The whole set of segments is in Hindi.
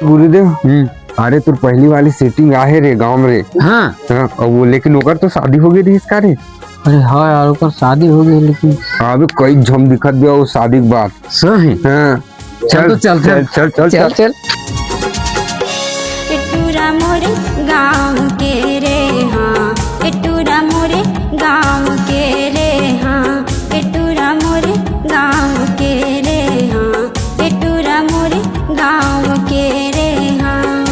गुरुदेव अरे तोर पहली वाली सेटिंग आहे रे गांव में रे। हाँ और वो लेकिन ओकर तो शादी हो गई रही इसका रे। अरे हाँ यार ओकर शादी हो गई लेकिन अबे कई झम दिखत दिया वो शादी के बाद। सही हाँ चल तो चल चल चल चल चल चल एटूरा मोरे गाँव के रे हाँ एटूरा मोरे गाँव के रे हाँ एटूरा मोरे गाँव के रे हाँ एटूरा मोरे गाँव के रे हाँ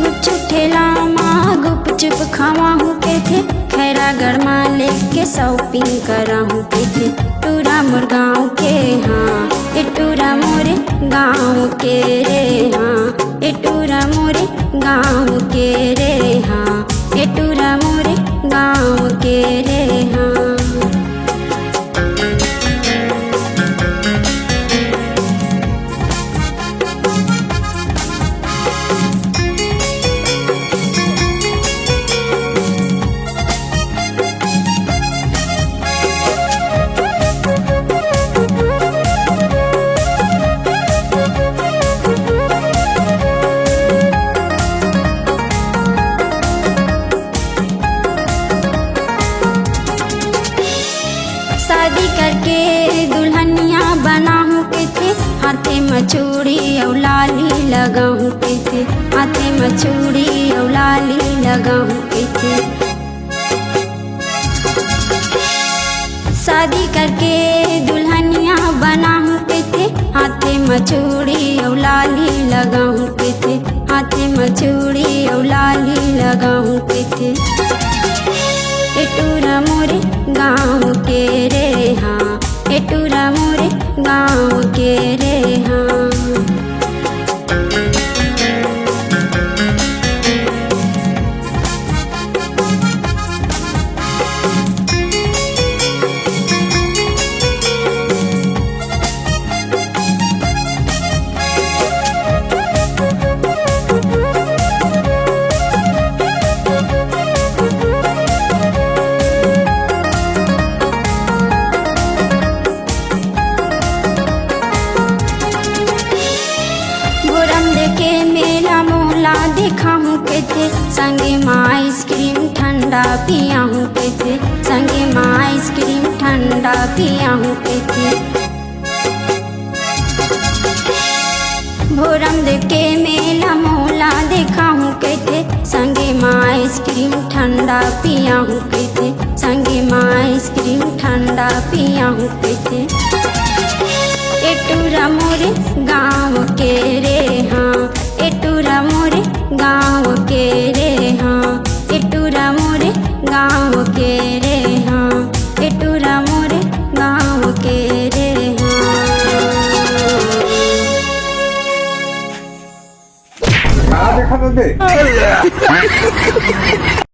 गुच्छ ठेला माँ गुपचुप खावा हूँ के थे खैरा गरमा लेके शॉपिंग करा हूँ के थे टूरा मोर गाँव के हाँ एटूरा मोरे गाँव के रे हाँ एटूरा मोरे गाँव के रे हाँ एटूरा मोरे गाँव के रे हाँ। शादी करके दुल्हनिया बना हूँ के थे हाथे में चूड़ी और लाली लगा हूँ के थे हाथे में चूड़ी और लाली लगा हूँ के थे। शादी करके दुल्हनिया बना हूँ के थे हाथे में चूड़ी और लाली लगा हूँ के थे हाथे में चूड़ी और लाली लगा हूँ के थे। एटूरा मोरे गाँव के रे हाँ एटूरा मोरे गाँव के रे हाँ। के मेला मोला देखा हूँ के थे संगे माँ आइसक्रीम ठंडा पिया हूँ के थे संगे माँ आइसक्रीम ठंडा पिया हूँ के थे। भोरम के मेला मोला देखा हूँ के थे संगे माँ आइसक्रीम ठंडा पिया हूँ के थे संगे माँ आइसक्रीम ठंडा पिया हूँ के थे। एटूरा मोरे गाँव के रे हाँ एटूरा मोरे गाँव के रे हाँ एटूरा मोरे गाँव के रे हाँ एटूरा मोरे गाँव के रे हाँ। देखा